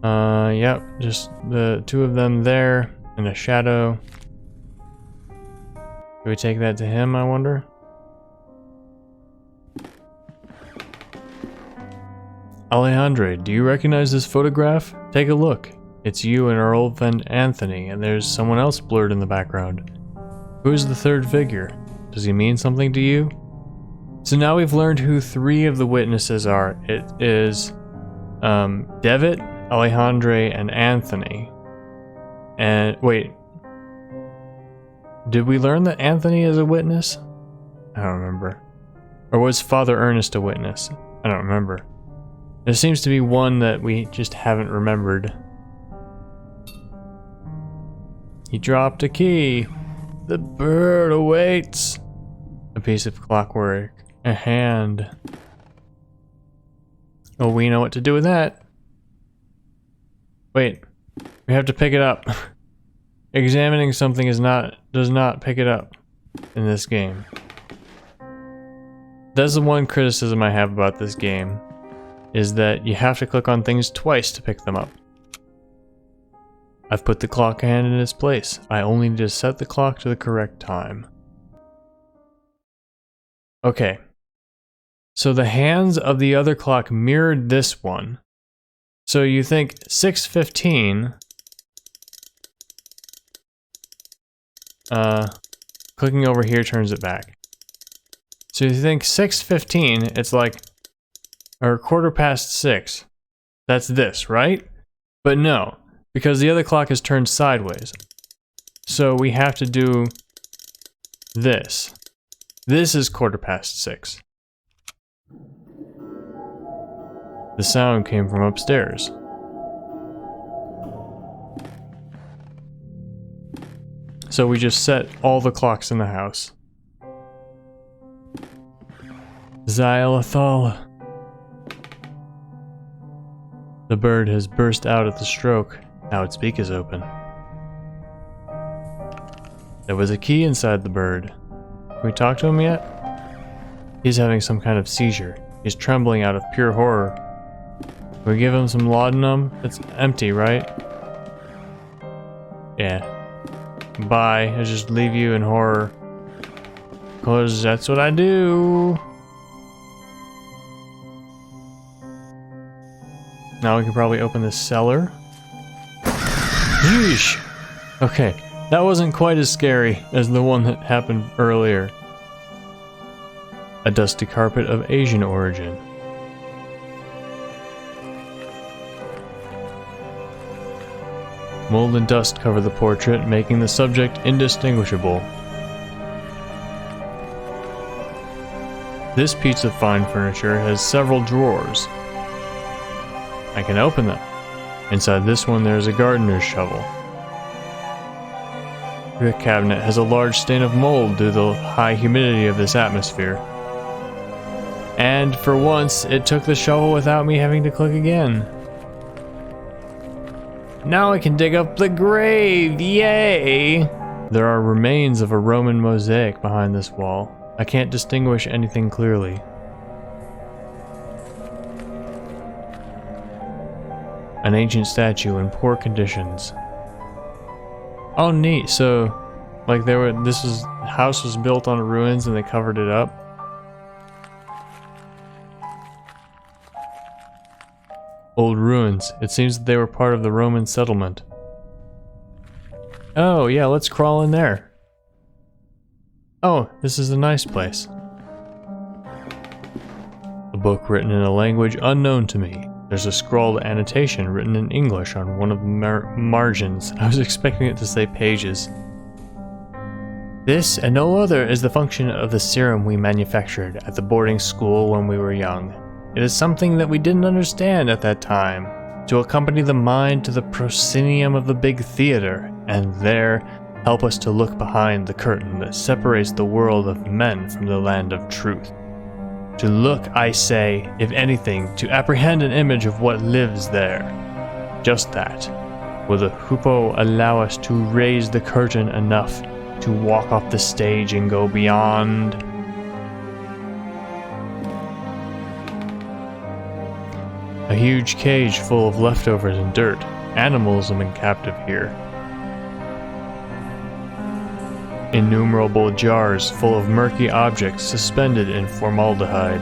Yep, just the two of them there in a shadow. Do we take that to him, I wonder? Alejandro, do you recognize this photograph? Take a look. It's you and our old friend Anthony, and there's someone else blurred in the background. Who's the third figure? Does he mean something to you? So now we've learned who three of the witnesses are. It is Devitt, Alejandro, and Anthony. And wait, did we learn that Anthony is a witness? I don't remember. Or was Father Ernest a witness? I don't remember. There seems to be one that we just haven't remembered. He dropped a key. The bird awaits. A piece of clockwork. A hand. Oh, we know what to do with that. Wait. We have to pick it up. Examining something does not pick it up in this game. That's the one criticism I have about this game, is that you have to click on things twice to pick them up. I've put the clock hand in its place. I only need to set the clock to the correct time. Okay. So the hands of the other clock mirrored this one. So you think 6:15... clicking over here turns it back. So you think 6:15, it's like, or 6:15. That's this, right? But no, because the other clock is turned sideways. So we have to do this. This is 6:15. The sound came from upstairs. So we just set all the clocks in the house. Xylothal. The bird has burst out at the stroke. Now its beak is open. There was a key inside the bird. Can we talk to him yet? He's having some kind of seizure. He's trembling out of pure horror. Can we give him some laudanum? It's empty, right? Yeah. Bye. I just leave you in horror. 'Cause that's what I do. Now we can probably open the cellar. Yeesh! Okay, that wasn't quite as scary as the one that happened earlier. A dusty carpet of Asian origin. Mold and dust cover the portrait, making the subject indistinguishable. This piece of fine furniture has several drawers. I can open them. Inside this one there is a gardener's shovel. The cabinet has a large stain of mold due to the high humidity of this atmosphere. And for once, it took the shovel without me having to click again. Now I can dig up the grave, yay! There are remains of a Roman mosaic behind this wall. I can't distinguish anything clearly. An ancient statue in poor conditions. Oh neat, so like this house was built on ruins and they covered it up. Old ruins. It seems that they were part of the Roman settlement. Oh yeah, let's crawl in there. Oh, this is a nice place. A book written in a language unknown to me. There's a scrawled annotation written in English on one of the margins. I was expecting it to say pages. This and no other is the function of the serum we manufactured at the boarding school when we were young. It is something that we didn't understand at that time, to accompany the mind to the proscenium of the big theater, and there help us to look behind the curtain that separates the world of men from the land of truth. To look, I say, if anything, to apprehend an image of what lives there. Just that. Will the hoopoe allow us to raise the curtain enough to walk off the stage and go beyond? A huge cage full of leftovers and dirt. Animals have been captive here. Innumerable jars full of murky objects suspended in formaldehyde.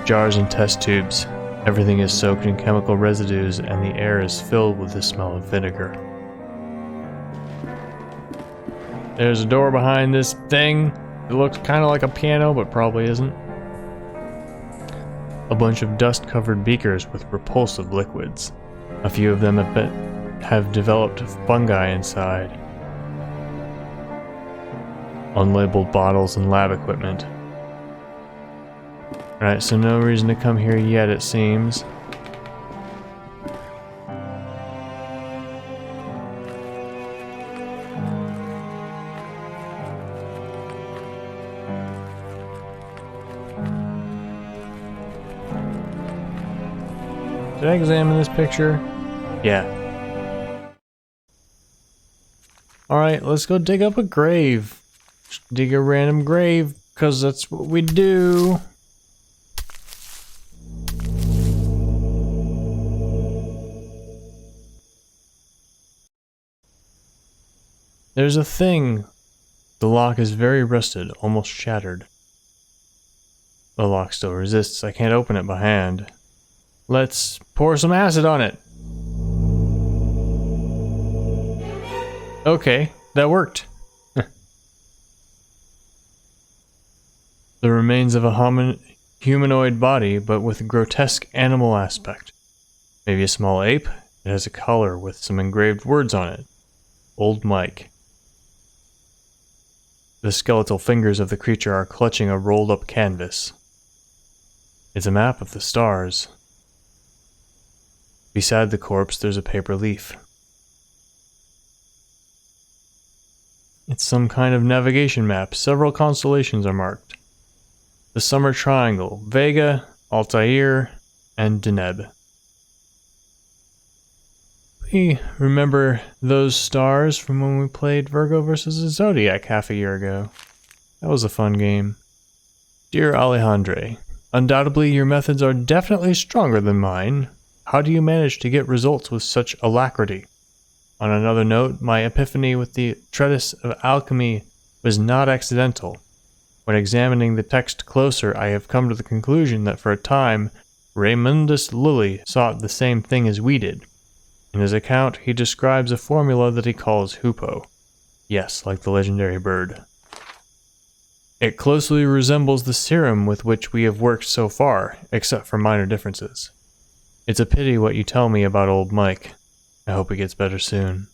Jars and test tubes. Everything is soaked in chemical residues and the air is filled with the smell of vinegar. There's a door behind this thing. It looks kind of like a piano, but probably isn't. A bunch of dust-covered beakers with repulsive liquids. A few of them have developed fungi inside. Unlabeled bottles and lab equipment. Alright, so no reason to come here yet, it seems. Did I examine this picture? Yeah. Alright, let's go dig up a grave. Just dig a random grave, because that's what we do. There's a thing. The lock is very rusted, almost shattered. The lock still resists. I can't open it by hand. Let's pour some acid on it. Okay, that worked. The remains of a humanoid body, but with a grotesque animal aspect. Maybe a small ape? It has a collar with some engraved words on it. Old Mike. The skeletal fingers of the creature are clutching a rolled-up canvas. It's a map of the stars. Beside the corpse, there's a paper leaf. It's some kind of navigation map. Several constellations are marked. The Summer Triangle, Vega, Altair, and Deneb. We remember those stars from when we played Virgo vs. the Zodiac half a year ago. That was a fun game. Dear Alejandre, undoubtedly your methods are definitely stronger than mine. How do you manage to get results with such alacrity? On another note, my epiphany with the treatise of alchemy was not accidental. When examining the text closer, I have come to the conclusion that for a time, Raymundus Lully sought the same thing as we did. In his account, he describes a formula that he calls hoopoe. Yes, like the legendary bird. It closely resembles the serum with which we have worked so far, except for minor differences. It's a pity what you tell me about old Mike. I hope he gets better soon.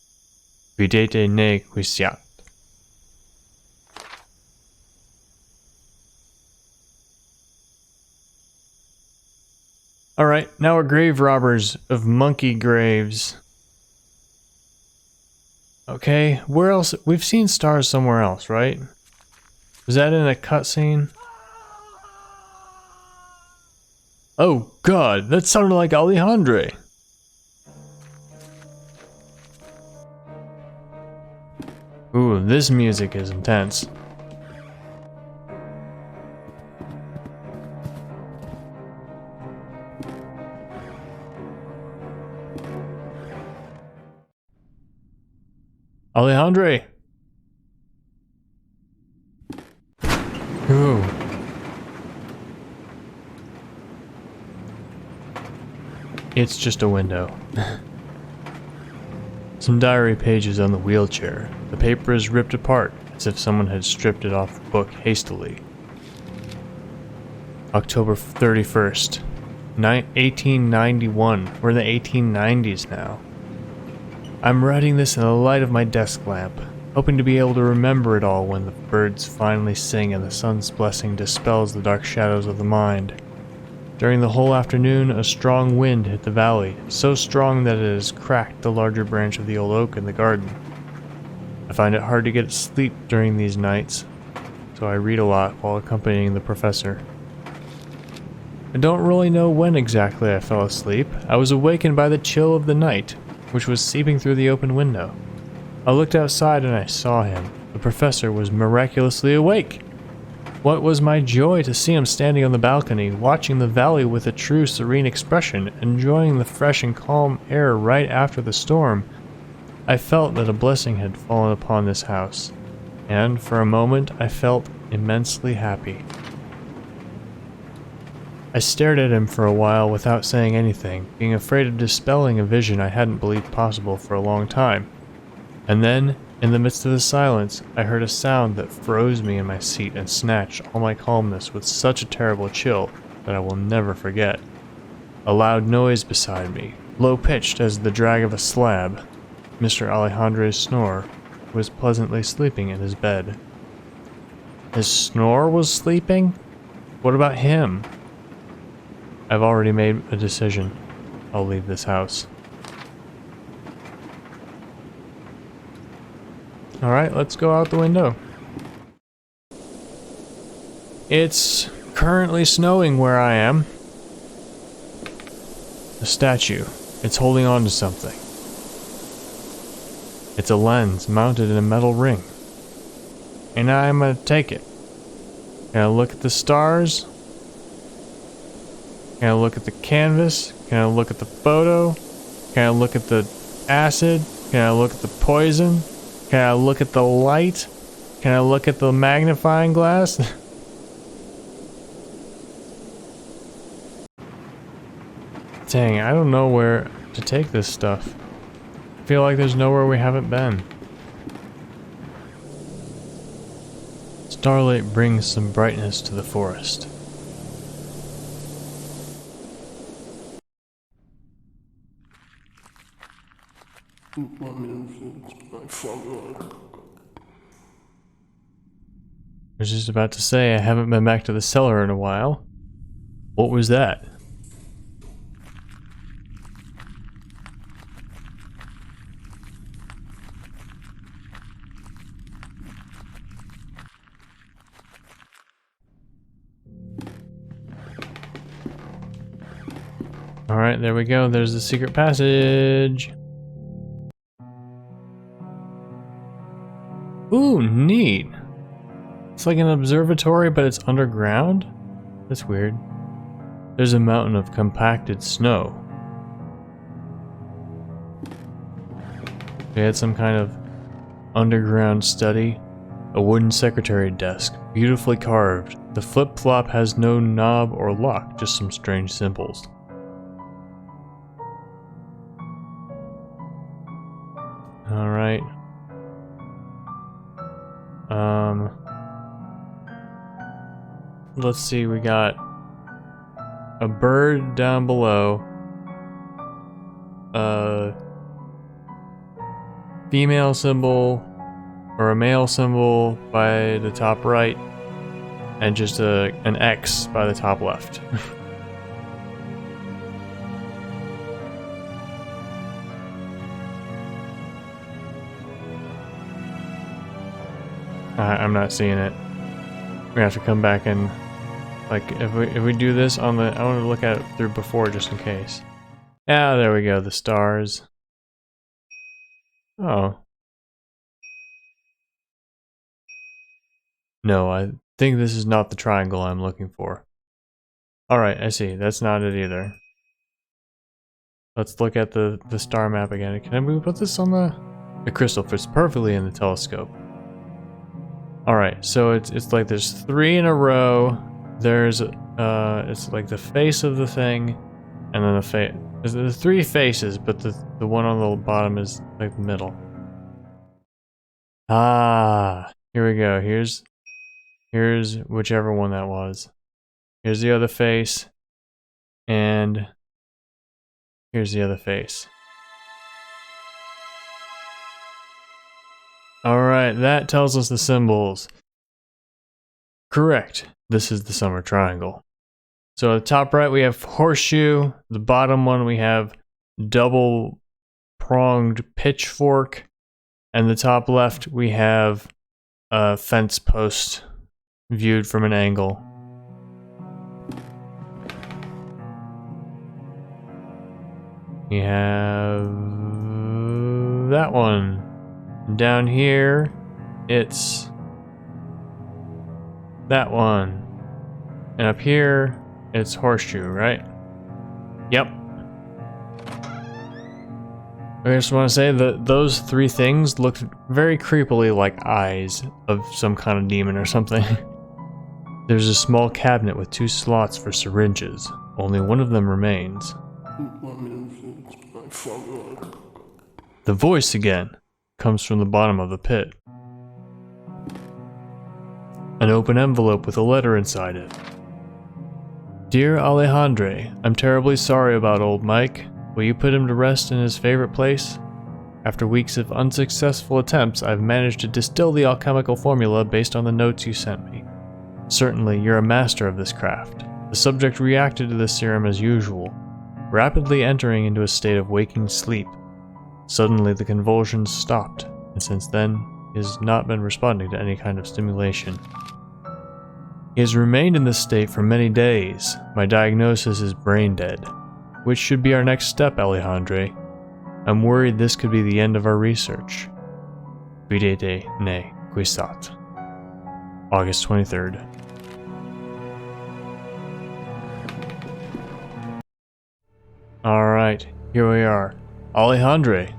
Videte ne quisiat. Alright, now we're grave robbers of monkey graves. Okay, where else? We've seen stars somewhere else, right? Was that in a cutscene? Oh god, that sounded like Alejandre. Ooh, this music is intense. Alejandre! Ooh. It's just a window. Some diary pages on the wheelchair. The paper is ripped apart, as if someone had stripped it off the book hastily. October 31st, 1891. We're in the 1890s now. I'm writing this in the light of my desk lamp, hoping to be able to remember it all when the birds finally sing and the sun's blessing dispels the dark shadows of the mind. During the whole afternoon, a strong wind hit the valley, so strong that it has cracked the larger branch of the old oak in the garden. I find it hard to get sleep during these nights, so I read a lot while accompanying the professor. I don't really know when exactly I fell asleep. I was awakened by the chill of the night, which was seeping through the open window. I looked outside and I saw him. The professor was miraculously awake. What was my joy to see him standing on the balcony, watching the valley with a true serene expression, enjoying the fresh and calm air right after the storm. I felt that a blessing had fallen upon this house, and for a moment I felt immensely happy. I stared at him for a while without saying anything, being afraid of dispelling a vision I hadn't believed possible for a long time. And then, in the midst of the silence, I heard a sound that froze me in my seat and snatched all my calmness with such a terrible chill that I will never forget. A loud noise beside me, low-pitched as the drag of a slab. Mr. Alejandro's snore was pleasantly sleeping in his bed. His snore was sleeping? What about him? I've already made a decision. I'll leave this house. Alright, let's go out the window. It's currently snowing where I am. A statue. It's holding on to something. It's a lens mounted in a metal ring. And I'm gonna take it. Can I look at the stars? Can I look at the canvas? Can I look at the photo? Can I look at the acid? Can I look at the poison? Can I look at the light? Can I look at the magnifying glass? Dang, I don't know where to take this stuff. I feel like there's nowhere we haven't been. Starlight brings some brightness to the forest. I was just about to say I haven't been back to the cellar in a while. What was that? Alright, there we go. There's the secret passage. Ooh, neat. It's like an observatory, but it's underground? That's weird. There's a mountain of compacted snow. We had some kind of underground study. A wooden secretary desk, beautifully carved. The flip-flop has no knob or lock, just some strange symbols. Alright. Let's see, we got a bird down below, a female symbol or a male symbol by the top right, and just an X by the top left. I'm not seeing it. We have to come back and, like, if we do this on the, I want to look at it through before just in case. Ah, there we go, the stars. Oh. No, I think this is not the triangle I'm looking for. Alright, I see. That's not it either. Let's look at the star map again. Can we put this on the crystal fits perfectly in the telescope. Alright, so it's like there's 3 in a row. There's it's like the face of the thing, and then there's 3 faces, but the one on the bottom is like the middle. Ah, here we go. Here's whichever one that was. Here's the other face, and here's the other face. Alright, that tells us the symbols. Correct. This is the summer triangle. So at the top right we have horseshoe, the bottom one we have double pronged pitchfork, and the top left we have a fence post viewed from an angle. We have that one. Down here, it's That one. And up here, it's horseshoe, right? Yep. I just want to say that those three things looked very creepily like eyes of some kind of demon or something. There's a small cabinet with 2 slots for syringes. Only one of them remains. The voice again comes from the bottom of the pit. An open envelope with a letter inside it. Dear Alejandre, I'm terribly sorry about old Mike. Will you put him to rest in his favorite place? After weeks of unsuccessful attempts, I've managed to distill the alchemical formula based on the notes you sent me. Certainly, you're a master of this craft. The subject reacted to the serum as usual, rapidly entering into a state of waking sleep. Suddenly, the convulsions stopped, and since then, he has not been responding to any kind of stimulation. He has remained in this state for many days. My diagnosis is brain dead. Which should be our next step, Alejandre? I'm worried this could be the end of our research. Videte ne quisat. August 23rd. Alright, here we are. Alejandre.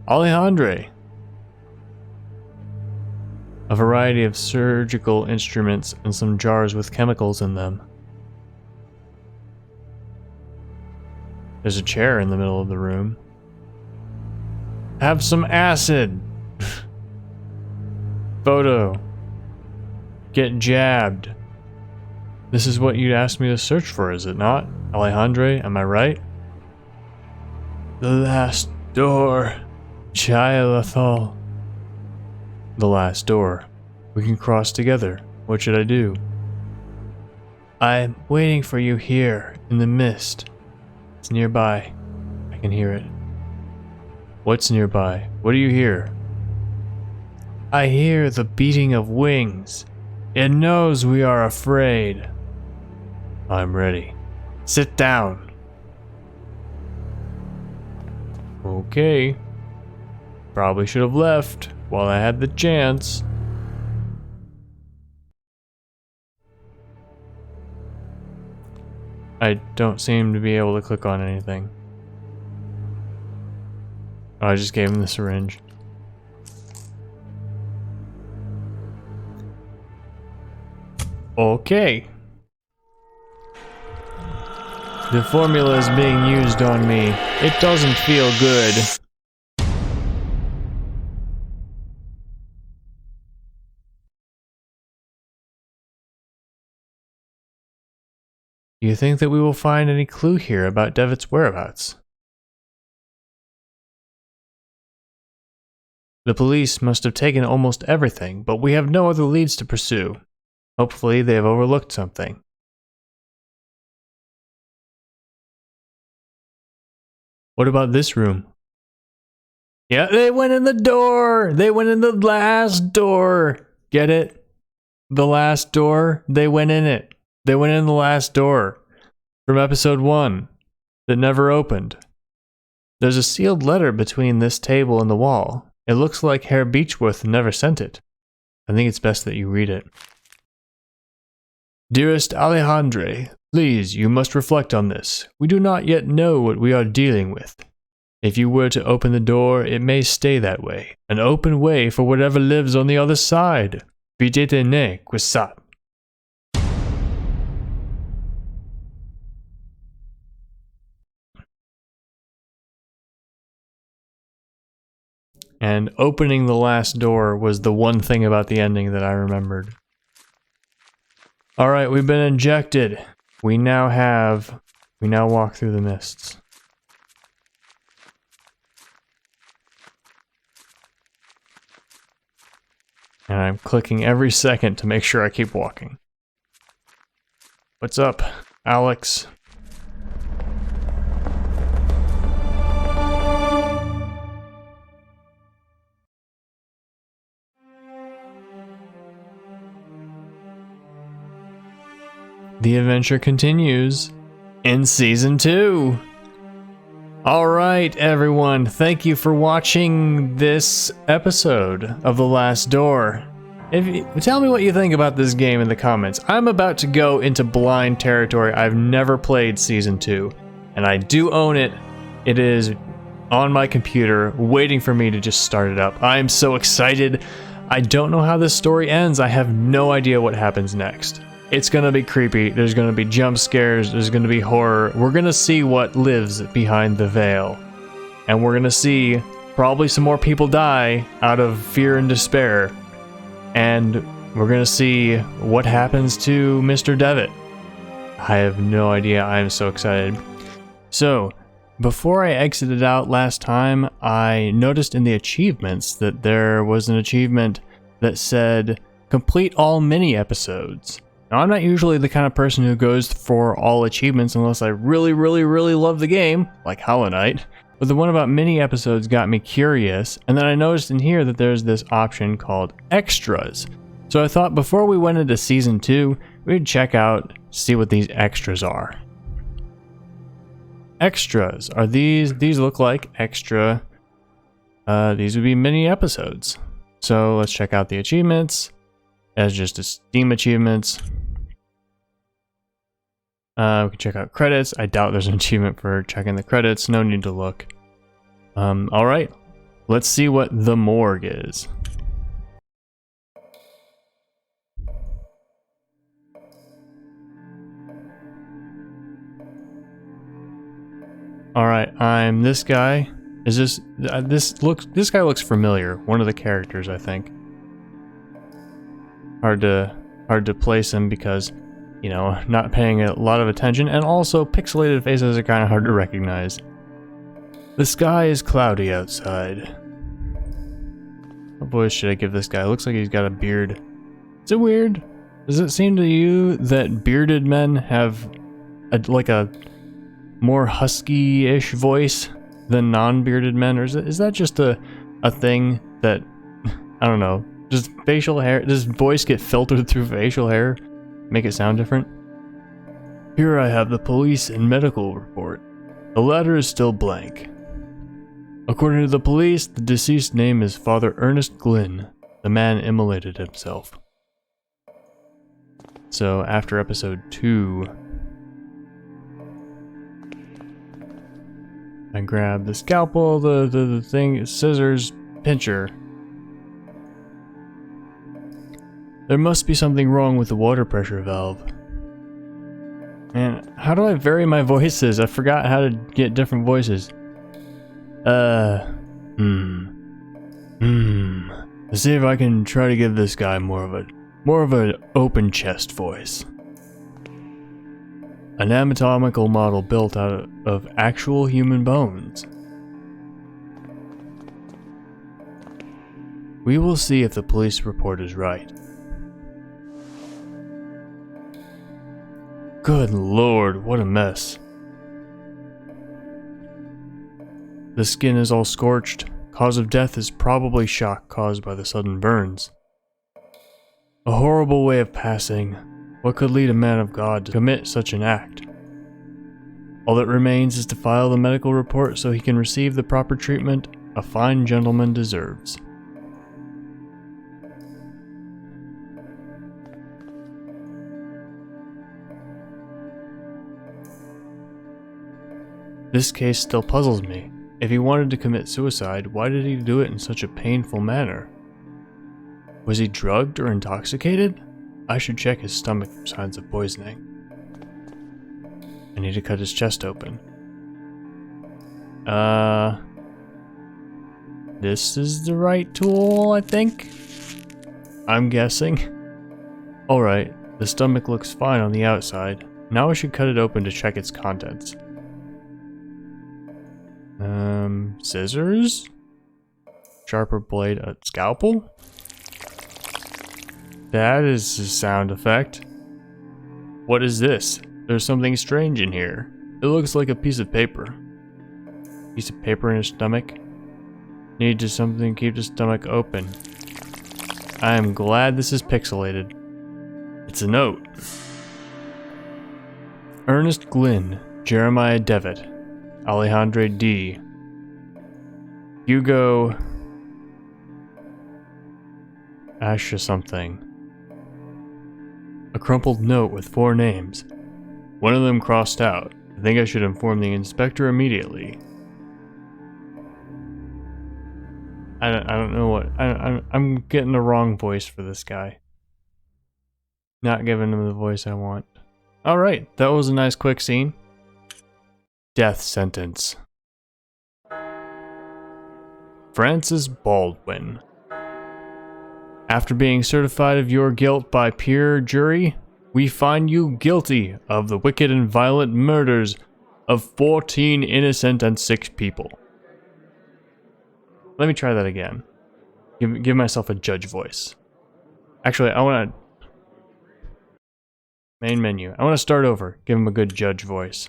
Alejandre. A variety of surgical instruments and some jars with chemicals in them. There's a chair in the middle of the room. Have some acid! Photo. Get jabbed. This is what you'd ask me to search for, is it not? Alejandre, am I right? The last door. Chilathal. The last door. We can cross together. What should I do? I'm waiting for you here, in the mist. It's nearby. I can hear it. What's nearby? What do you hear? I hear the beating of wings. It knows we are afraid. I'm ready. Sit down. Okay. Probably should have left while I had the chance. I don't seem to be able to click on anything. Oh, I just gave him the syringe. Okay. The formula is being used on me. It doesn't feel good. Do you think that we will find any clue here about Devitt's whereabouts? The police must have taken almost everything, but we have no other leads to pursue. Hopefully they have overlooked something. What about this room? Yeah, they went in the door! They went in the last door! Get it? The last door? They went in it. They went in the last door from episode 1 that never opened. There's a sealed letter between this table and the wall. It looks like Herr Beechworth never sent it. I think it's best that you read it. Dearest Alejandre, please, you must reflect on this. We do not yet know what we are dealing with. If you were to open the door, it may stay that way. An open way for whatever lives on the other side. Videte ne quisat. And opening the last door was the one thing about the ending that I remembered. Alright, we've been injected. We now walk through the mists. And I'm clicking every second to make sure I keep walking. What's up, Alex? The adventure continues in Season 2. Alright, everyone, thank you for watching this episode of The Last Door. Tell me what you think about this game in the comments. I'm about to go into blind territory. I've never played Season 2, and I do own it. It is on my computer, waiting for me to just start it up. I am so excited. I don't know how this story ends. I have no idea what happens next. It's gonna be creepy, there's gonna be jump scares, there's gonna be horror. We're gonna see what lives behind the veil. And we're gonna see probably some more people die out of fear and despair. And we're gonna see what happens to Mr. Devitt. I have no idea, I am so excited. So, before I exited out last time, I noticed in the achievements that there was an achievement that said, complete all mini episodes. Now, I'm not usually the kind of person who goes for all achievements unless I really love the game, like Hollow Knight. But the one about mini episodes got me curious, and then I noticed in here that there's this option called extras. So I thought before we went into Season 2, we'd check out, see what these extras are. Extras are these look like extra, these would be mini episodes. So let's check out the achievements as just a Steam achievements. We can check out credits. I doubt there's an achievement for checking the credits. No need to look. Alright. Let's see what the morgue is. Alright, I'm this guy. Is this guy looks familiar. One of the characters, I think. Hard to place him because, you know, not paying a lot of attention, and also pixelated faces are kind of hard to recognize. The sky is cloudy outside. What voice should I give this guy? Looks like he's got a beard. Is it weird? Does it seem to you that bearded men have like a more husky-ish voice than non-bearded men, or is that just a thing that, I don't know, does facial hair, does voice get filtered through facial hair? Make it sound different? Here I have the police and medical report. The latter is still blank. According to the police, the deceased name is Father Ernest Glynn. The man immolated himself. So after episode 2, I grab the scalpel, the thing, scissors, pincher. There must be something wrong with the water pressure valve. Man, how do I vary my voices? I forgot how to get different voices. Let's see if I can try to give this guy more of an open chest voice. An anatomical model built out of actual human bones. We will see if the police report is right. Good lord, what a mess. The skin is all scorched. Cause of death is probably shock caused by the sudden burns. A horrible way of passing. What could lead a man of God to commit such an act? All that remains is to file the medical report so he can receive the proper treatment a fine gentleman deserves. This case still puzzles me. If he wanted to commit suicide, why did he do it in such a painful manner? Was he drugged or intoxicated? I should check his stomach for signs of poisoning. I need to cut his chest open. This is the right tool, I think? I'm guessing. Alright, the stomach looks fine on the outside. Now I should cut it open to check its contents. Scissors? Sharper blade, a scalpel? That is a sound effect. What is this? There's something strange in here. It looks like a piece of paper. Piece of paper in his stomach? Need to something keep the stomach open. I am glad this is pixelated. It's a note. Ernest Glynn, Jeremiah Devitt. Alejandro D. Hugo Ash or something. A crumpled note with 4 names. One of them crossed out. I think I should inform the inspector immediately. I don't know what... I'm getting the wrong voice for this guy. Not giving him the voice I want. Alright, that was a nice quick scene. Death sentence. Francis Baldwin. After being certified of your guilt by peer jury, we find you guilty of the wicked and violent murders of 14 innocent and sick people. Let me try that again. Give myself a judge voice. Actually, I want to... Main menu. I want to start over. Give him a good judge voice.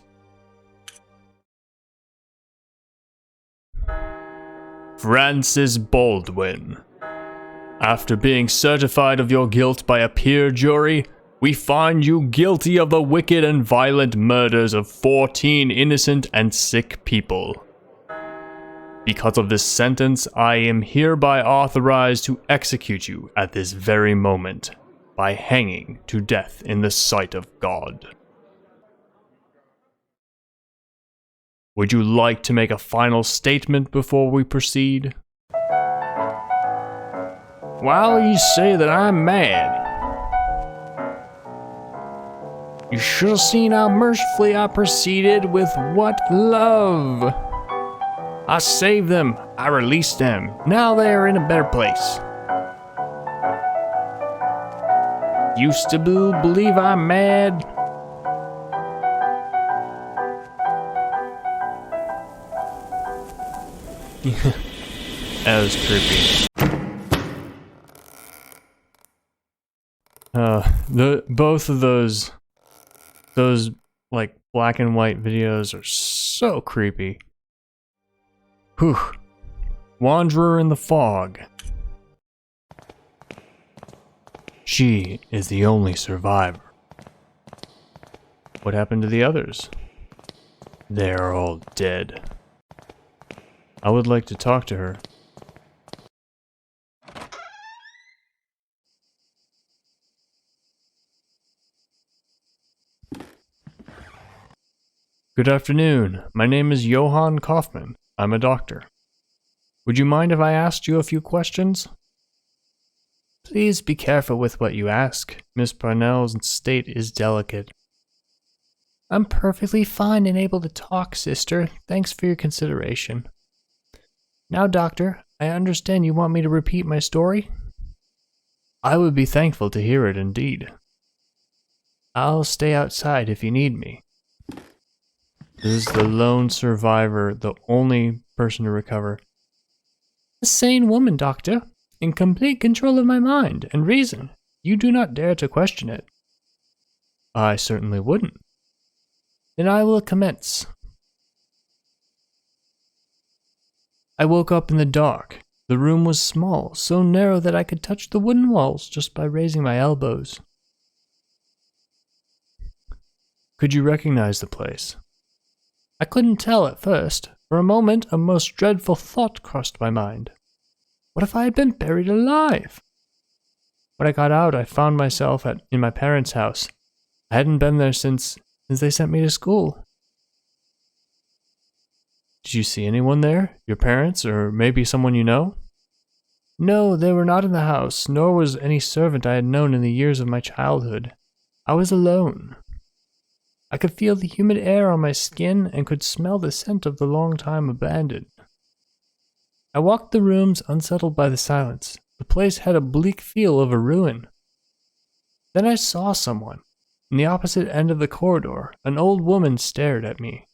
Francis Baldwin. After being certified of your guilt by a peer jury, we find you guilty of the wicked and violent murders of 14 innocent and sick people. Because of this sentence, I am hereby authorized to execute you at this very moment by hanging to death in the sight of God. Would you like to make a final statement before we proceed? While you say that I'm mad, you should have seen how mercifully I proceeded with what love. I saved them, I released them, now they are in a better place. You still believe I'm mad? That was creepy. Both of those like black and white videos are so creepy. Whew. Wanderer in the fog. She is the only survivor. What happened to the others? They are all dead. I would like to talk to her. Good afternoon. My name is Johann Kaufman. I'm a doctor. Would you mind if I asked you a few questions? Please be careful with what you ask. Miss Parnell's state is delicate. I'm perfectly fine and able to talk, sister. Thanks for your consideration. Now, doctor, I understand you want me to repeat my story? I would be thankful to hear it indeed. I'll stay outside if you need me. This is the lone survivor, the only person to recover. A sane woman, doctor, in complete control of my mind and reason. You do not dare to question it. I certainly wouldn't. Then I will commence. I woke up in the dark. The room was small, so narrow that I could touch the wooden walls just by raising my elbows. Could you recognize the place? I couldn't tell at first. For a moment, a most dreadful thought crossed my mind. What if I had been buried alive? When I got out, I found myself in my parents' house. I hadn't been there since they sent me to school. Did you see anyone there? Your parents, or maybe someone you know? No, they were not in the house, nor was any servant I had known in the years of my childhood. I was alone. I could feel the humid air on my skin and could smell the scent of the long time abandoned. I walked the rooms unsettled by the silence. The place had a bleak feel of a ruin. Then I saw someone. In the opposite end of the corridor, an old woman stared at me.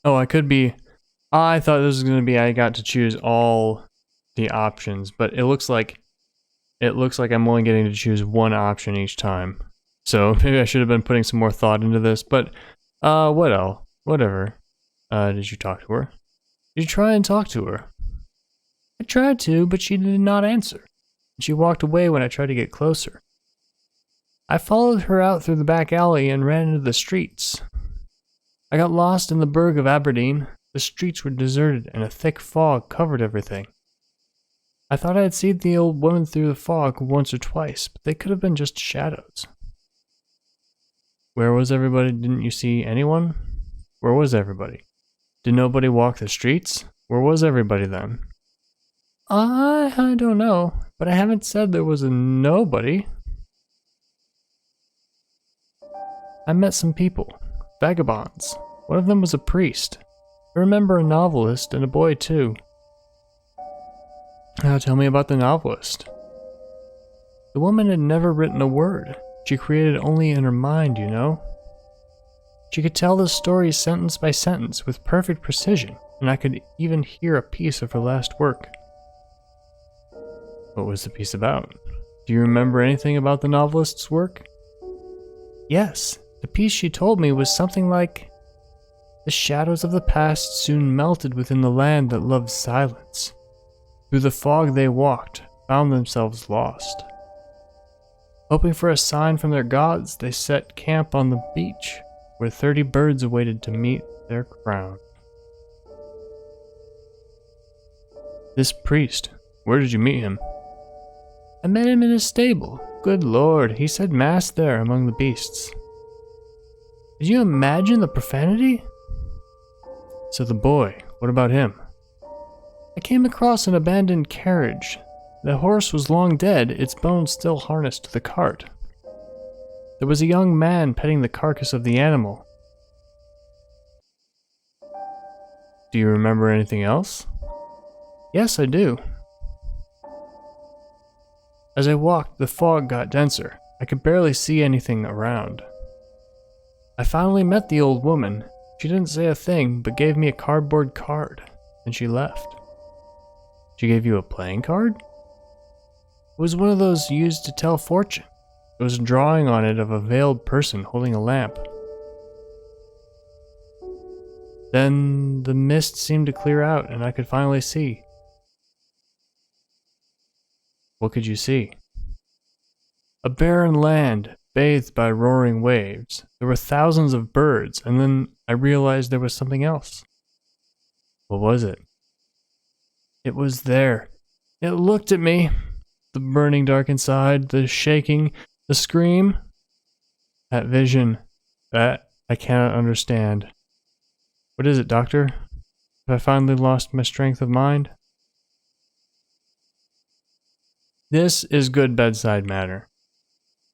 Oh, I thought this was going to be I got to choose all the options, but it looks like I'm only getting to choose one option each time. So maybe I should have been putting some more thought into this, but what else? Whatever. Did you talk to her? Did you try and talk to her? I tried to, but she did not answer. She walked away when I tried to get closer. I followed her out through the back alley and ran into the streets. I got lost in the burg of Aberdeen. The streets were deserted and a thick fog covered everything. I thought I had seen the old woman through the fog once or twice, but they could have been just shadows. Where was everybody? Didn't you see anyone? Where was everybody? Did nobody walk the streets? Where was everybody then? I don't know, but I haven't said there was a nobody. I met some people, vagabonds. One of them was a priest. I remember a novelist and a boy too. Now tell me about the novelist. The woman had never written a word. She created only in her mind, you know. She could tell the story sentence by sentence with perfect precision, and I could even hear a piece of her last work. What was the piece about? Do you remember anything about the novelist's work? Yes, the piece she told me was something like, "The shadows of the past soon melted within the land that loved silence. Through the fog they walked, found themselves lost. Hoping for a sign from their gods, they set camp on the beach, where 30 birds awaited to meet their crown." This priest, where did you meet him? I met him in a stable. Good Lord, he said mass there among the beasts. Did you imagine the profanity? So the boy, what about him? I came across an abandoned carriage. The horse was long dead, its bones still harnessed to the cart. There was a young man petting the carcass of the animal. Do you remember anything else? Yes, I do. As I walked, the fog got denser. I could barely see anything around. I finally met the old woman. She didn't say a thing, but gave me a cardboard card, and she left. She gave you a playing card? It was one of those used to tell fortune. There was a drawing on it of a veiled person holding a lamp. Then the mist seemed to clear out, and I could finally see. What could you see? A barren land, bathed by roaring waves. There were thousands of birds, and then I realized there was something else. What was it? It was there. It looked at me. The burning dark inside, the shaking, the scream. That vision, that I cannot understand. What is it, doctor? Have I finally lost my strength of mind? This is good bedside manner.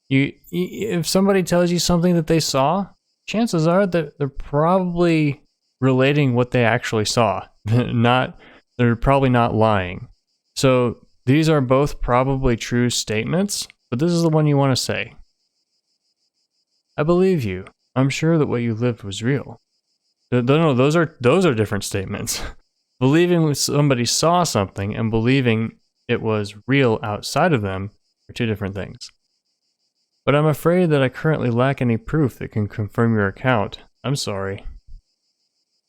If somebody tells you something that they saw, chances are that they're probably relating what they actually saw. They're probably not lying. So these are both probably true statements, but this is the one you want to say. I believe you. I'm sure that what you lived was real. No, those are different statements. Believing somebody saw something and believing it was real outside of them are two different things. But I'm afraid that I currently lack any proof that can confirm your account. I'm sorry.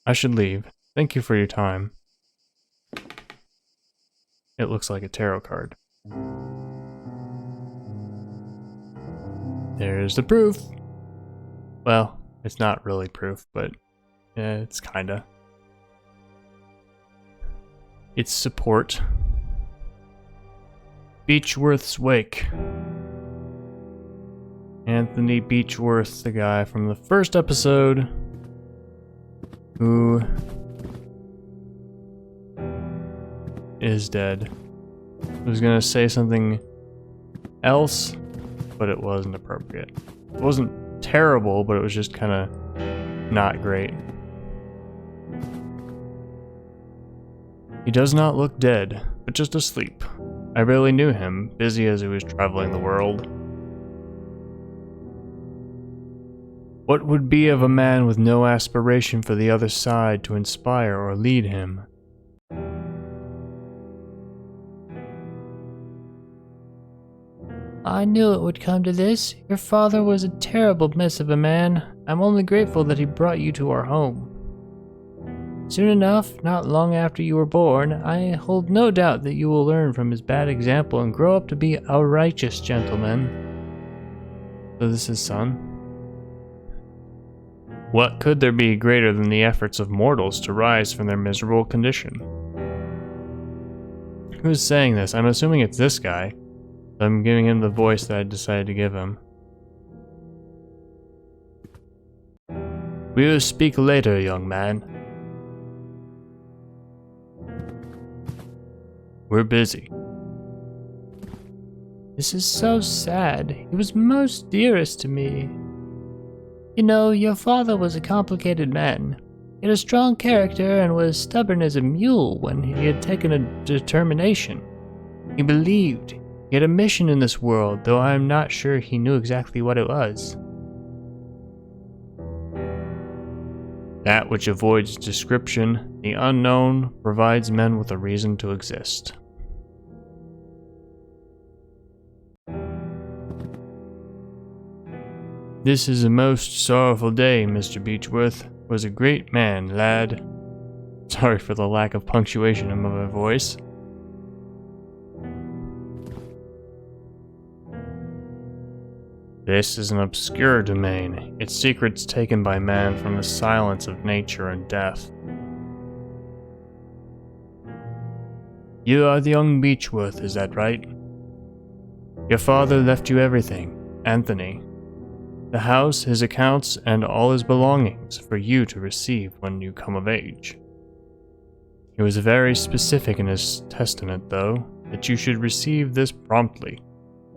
I should leave. Thank you for your time. It looks like a tarot card. There's the proof. Well, it's not really proof, but it's kinda. It's support. Beechworth's Wake. Anthony Beechworth, the guy from the first episode, who is dead. I was gonna say something else, but it wasn't appropriate. It wasn't terrible, but it was just kind of not great. He does not look dead, but just asleep. I barely knew him, busy as he was traveling the world. What would be of a man with no aspiration for the other side to inspire or lead him? I knew it would come to this. Your father was a terrible mess of a man. I'm only grateful that he brought you to our home. Soon enough, not long after you were born, I hold no doubt that you will learn from his bad example and grow up to be a righteous gentleman. So this is son? What could there be greater than the efforts of mortals to rise from their miserable condition? Who's saying this? I'm assuming it's this guy. I'm giving him the voice that I decided to give him. We'll speak later, young man. We're busy. This is so sad. He was most dearest to me. You know, your father was a complicated man. He had a strong character and was stubborn as a mule when he had taken a determination. He believed. He had a mission in this world, though I am not sure he knew exactly what it was. That which avoids description, the unknown, provides men with a reason to exist. This is a most sorrowful day, Mr. Beechworth. Was a great man, lad. Sorry for the lack of punctuation in my voice. This is an obscure domain, its secrets taken by man from the silence of nature and death. You are the young Beechworth, is that right? Your father left you everything, Anthony. The house, his accounts, and all his belongings for you to receive when you come of age. He was very specific in his testament, though, that you should receive this promptly.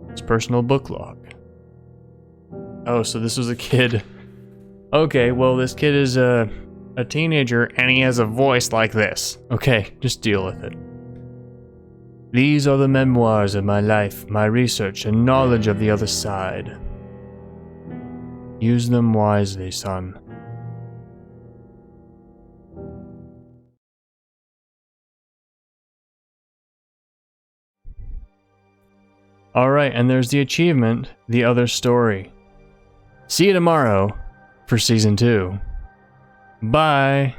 His personal book log. Oh, so this was a kid. Okay, well, this kid is a teenager, and he has a voice like this. Okay, just deal with it. These are the memoirs of my life, my research, and knowledge of the other side. Use them wisely, son. Alright, and there's the achievement, The Other Story. See you tomorrow for Season 2. Bye!